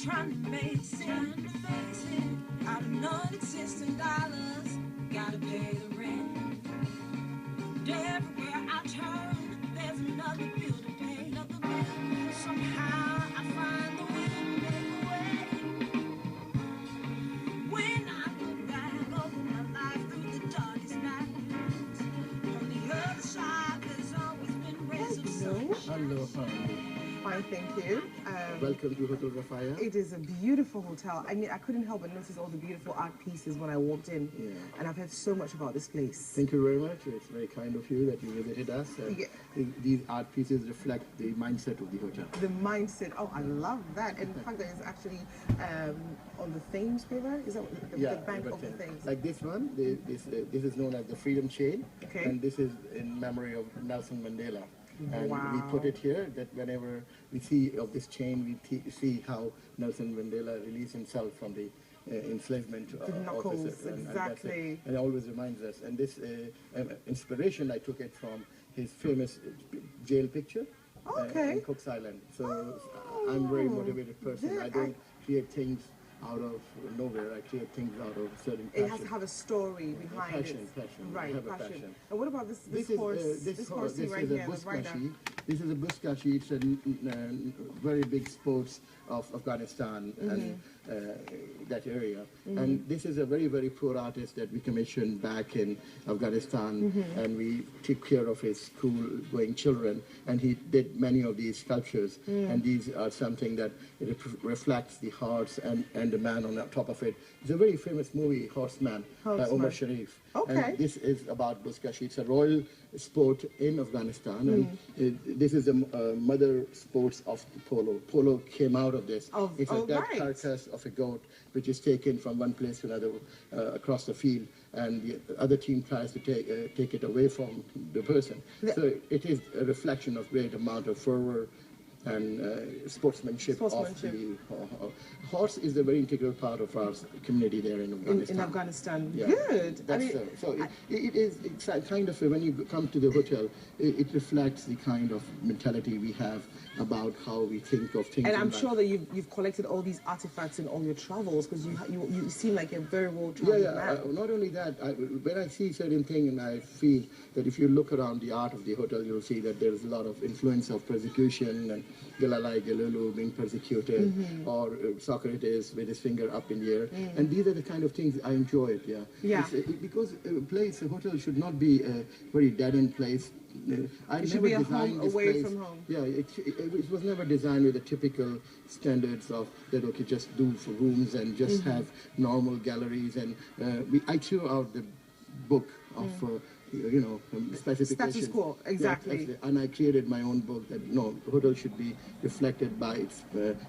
trying to make sense out of non-existent dollars. Gotta pay the rent. And everywhere I turn, there's another bill to pay. Another bill. Somehow I find the way to make a way. When I look back over my life through the darkest night, on the other side, there's always been rays of sunshine. Hello, family. Fine, thank you. Welcome to Hotel Rafaya. It is a beautiful hotel. I mean, I couldn't help but notice all the beautiful art pieces when I walked in. Yeah. And I've heard so much about this place. Thank you very much. It's very kind of you that you visited us. Yeah. These art pieces reflect the mindset of the hotel. The mindset, oh, I love that. And the fact that it's actually on the Thames River, is that the bank of the Thames? Like this one, this is known as the Freedom Chain. Okay. And this is in memory of Nelson Mandela. And Wow. we put it here that whenever we see of this chain, we see how Nelson Mandela released himself from the enslavement knuckles, officers. exactly. And it always reminds us. And this inspiration, I took it from his famous jail picture Okay. in Cook's Island. So I'm a very motivated person. Yeah, I don't create things out of nowhere. I create things out of certain It passion. has to have a story behind Passion, it. passion. I Right, have a passion. passion. And what about this This horse? is This horsey right is a here, the rider. buskashi. This is a buskashi. It's a very big sports of Afghanistan and that area. And this is a very, very poor artist that we commissioned back in Afghanistan, and we took care of his school-going children. And he did many of these sculptures, and these are something that it reflects the horse and the man on the top of it. It's a very famous movie, Horseman, by Horseman. Omar Sharif. Okay. And this is about buskashi. It's a royal sport in Afghanistan, and this is the mother sports of polo. Polo came out of this. It's a dead carcass of a goat, which is taken from one place to another across the field, and the other team tries to take it away from the person. So it is a reflection of great amount of fervor and sportsmanship. Of the horse is a very integral part of our community there in Afghanistan. In Afghanistan. Yeah. Good. That's it's a kind of when you come to the hotel, it reflects the kind of mentality we have about how we think of things. And in I'm life. sure that you've collected all these artifacts in all your travels, because you seem like a very well-traveled man. Not only that, when I see certain things, and I feel that if you look around the art of the hotel, you'll see that there's a lot of influence of persecution, and Galalai Galulu being persecuted, or Socrates with his finger up in the air. And these are the kind of things I enjoy it, Yeah. Because a hotel should not be a very dead-end place. I It should never be a designed home this away place. from home. Yeah, it was never designed with the typical standards of that. Okay, just do for rooms and just have normal galleries. And I threw out the book of specifications. Status quo, exactly. Yeah, and I created my own book that hotel should be reflected by its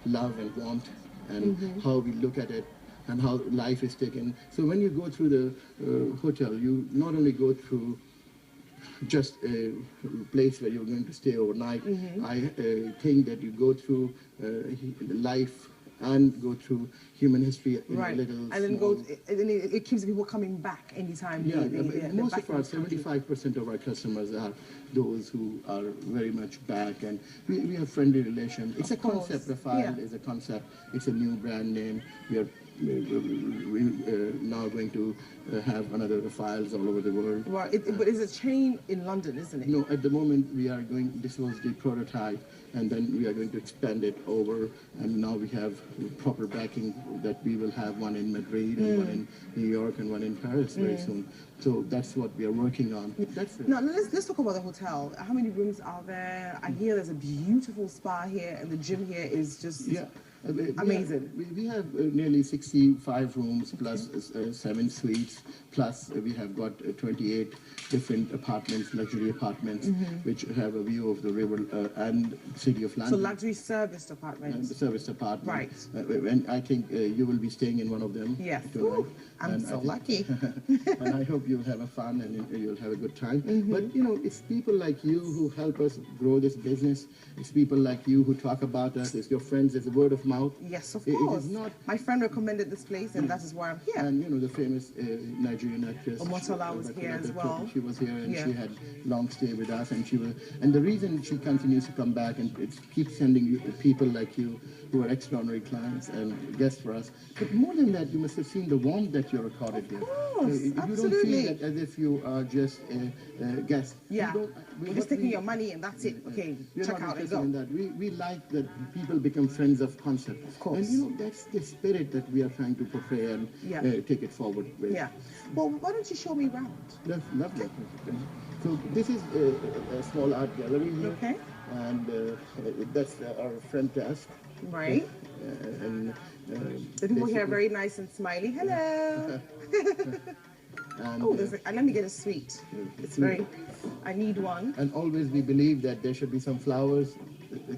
love and warmth and how we look at it and how life is taken. So when you go through the hotel, you not only go through just a place where you're going to stay overnight. I think that you go through life and go through human history in a little And then small... it keeps people coming back anytime. Most of our 75% of our customers are those who are very much back, and we have friendly relations. It's a concept. Rafael is a concept. It's a new brand name. We are now going to have another Rafaels all over the world. Well, but it's a chain in London, isn't it? No, at the moment we are going. This was the prototype, and then we are going to expand it over. And now we have proper backing that we will have one in Madrid and one in New York and one in Paris very soon. So that's what we are working on. That's it. Now let's talk about the hotel. How many rooms are there? I hear there's a beautiful spa here, and the gym here is just amazing. We have nearly 65 rooms plus 7 suites, plus we have got 28 different apartments, luxury apartments, which have a view of the river and city of London. So luxury serviced apartments. Serviced apartment. Right. And I think you will be staying in one of them. Yes. Tonight. I'm so lucky. And I hope you'll have a fun and you'll have a good time. But it's people like you who help us grow this business. It's people like you who talk about us. It's your friends. It's a word of mouth. Yes, of It course. is not. My friend recommended this place, and that is why I'm here. And you know the famous Nigerian actress Omotola was here as well. She was here, and she had long stay with us, and and the reason she continues to come back and keeps sending you people like you who are extraordinary clients and guests for us. But more than that, you must have seen the warmth that you're accorded here. Of course, You absolutely. don't feel that as if you are just a guest. Yeah, we're just taking your money and that's it. Okay, we're check not out and interested go. in that. We like that people become friends of concept. Of course. And you know, that's the spirit that we are trying to portray and take it forward with. Yeah. Well, why don't you show me around? That's lovely. So this is a small art gallery here. Okay. And that's our front desk. Right. And The people here are very nice and smiley. Hello. and, Oh, let me get a sweet. It's very. I need one. And always we believe that there should be some flowers.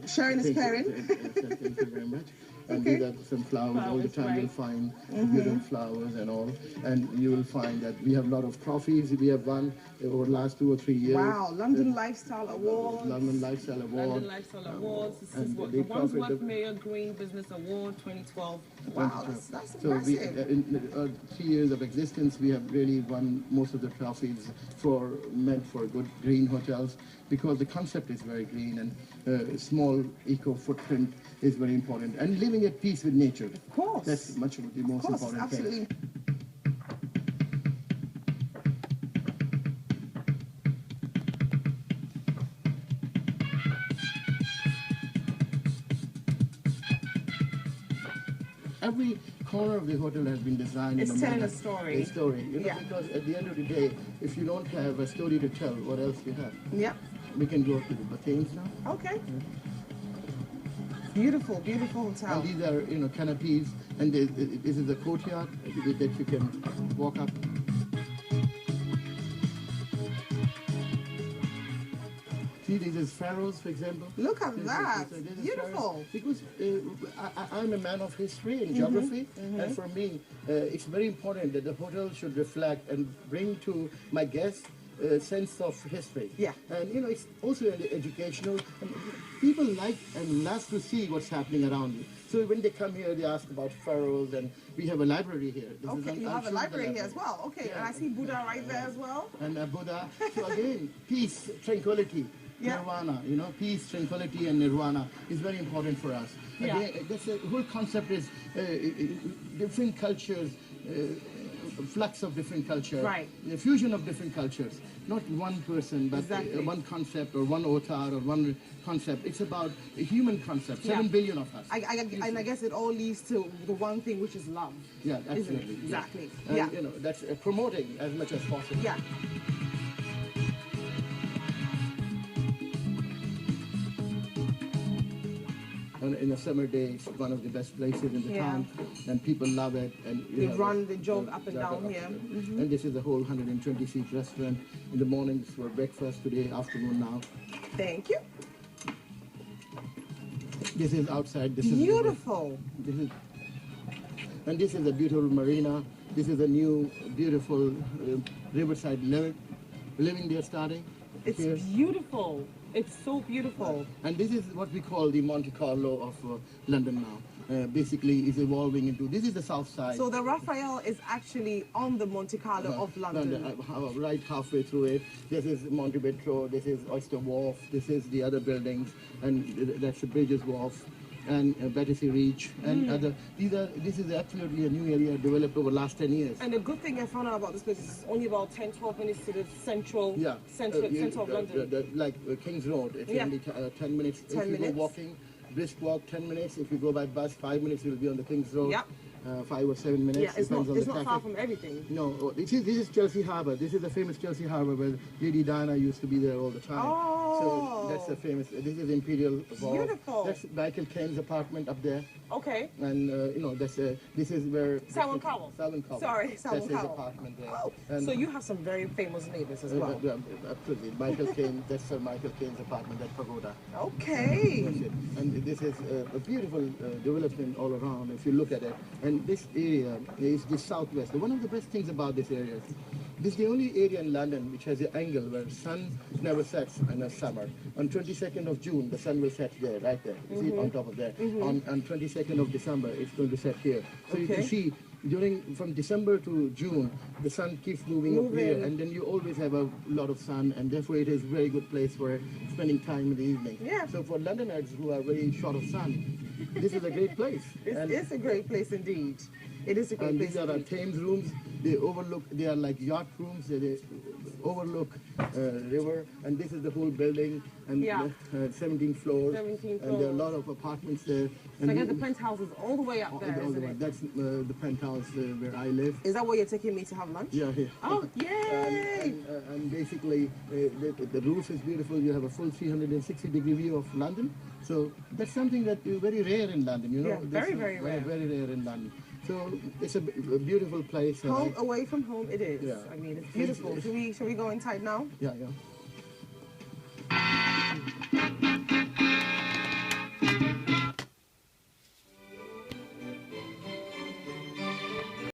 Sharon is caring. Thank you very much. And these are some flowers. All the time right. you'll find beautiful flowers and all. And you will find that we have a lot of trophies. We have won over the last 2 or 3 years. Wow, London Lifestyle Awards. London Lifestyle Award. London Lifestyle Awards. This is and what the the Wandsworth profit- Mayor Green Business Award 2012. Wow, that's So we, impressive. in 3 years of existence, we have really won most of the trophies meant for good green hotels, because the concept is very green, and small eco footprint is very important, and living at peace with nature. Of course. That's much of the most Of course, important absolutely. thing. Every corner of the hotel has been designed. It's in telling manner- a story. A story, you know, Yeah. because at the end of the day, if you don't have a story to tell, what else you have? Yep. We can go to the Batanes now. Okay. Beautiful, beautiful hotel. And these are, you know, canopies, and this is a courtyard that you can walk up. See, this is Pharaohs, for example. Look at that. This is Beautiful. Pharaohs. Because I'm a man of history and geography, and for me, it's very important that the hotel should reflect and bring to my guests a sense of history. Yeah. And you know, it's also educational. And people like and love to see what's happening around you. So when they come here, they ask about pharaohs, and we have a library here. Okay, you have a library here as well. Okay, and I see Buddha right there as well. And Buddha. So again, peace, tranquility, Yeah. nirvana. You know, peace, tranquility, and nirvana is very important for us. Yeah. Again, that's the whole concept is different cultures. Flux of different cultures, Right. The fusion of different cultures, not one person, but Exactly. one concept or one avatar or one concept. It's about a human concept, Yeah. 7 billion of us. And I guess it all leads to the one thing, which is love. Yeah, Isn't it? absolutely. yeah. Exactly. And, Yeah. you know, that's promoting as much as possible. Yeah. And in the summer day, it's one of the best places in the Yeah. town, and people love it. And you know, they jog up and down here. And this is a whole 120-seat restaurant. In the mornings for breakfast, today afternoon now. Thank you. This is outside. This Beautiful. And this is a beautiful marina. This is a new, beautiful riverside living they're starting. It's here. beautiful. It's so beautiful. And this is what we call the Monte Carlo of London now. Basically, is evolving into, this is the south side. So the Raphael is actually on the Monte Carlo of London. Right halfway through it. This is Monte Vetro, this is Oyster Wharf, this is the other buildings, and that's the Bridges Wharf, and Battersea Reach, and other. This is absolutely a new area developed over the last 10 years. And the good thing I found out about this place is it's only about 10-12 minutes to the central center of London. Like King's Road, it's Yeah. only 10 minutes. 10 if you minutes. go walking, brisk walk, 10 minutes. If you go by bus, 5 minutes, you'll be on the King's Road. Yep. 5 or 7 minutes. Yeah, it's depends on not the far traffic. from everything. No, this is Chelsea Harbour. This is the famous Chelsea Harbour where Lady Diana used to be there all the time. Oh. So that's the famous. This is Imperial Wharf. Beautiful. That's Michael Caine's apartment up there, Okay. and you know this is where Salmon Cowell. Salmon Cowell. Sorry, Salmon That's his Cowell. apartment there. Oh, And, so you have some very famous neighbors as well. Absolutely, Michael Caine. That's Sir Michael Caine's apartment at Pagoda. Okay. That's it. And this is a beautiful development all around if you look at it. And And this area is the southwest. One of the best things about this area is this is the only area in London which has an angle where sun never sets in the summer. On 22nd of June, the sun will set there, right there. You see, on top of there. On 22nd of December, it's going to set here. So you can see from December to June, the sun keeps moving up here, and then you always have a lot of sun, and therefore it is a very good place for spending time in the evening. Yeah. So for Londoners who are very short of sun, this is a great place. It's a great place indeed. It is a great place. These are our Thames rooms. They are like yacht rooms. They overlook river, and this is the whole building, and 17 floors. 17 floors. And there are a lot of apartments there. So I guess the penthouse is all the way up there, isn't it? That's the penthouse where I live. Is that where you're taking me to have lunch? Yeah, yeah. Oh, yay! And basically, the roof is beautiful. You have a full 360-degree view of London. So that's something that is very rare in London, you know. Yeah, very, very rare. Very rare in London. So it's a beautiful place. Home away from home, it is. Yeah. I mean, it's beautiful. Should we go inside now? Yeah, yeah.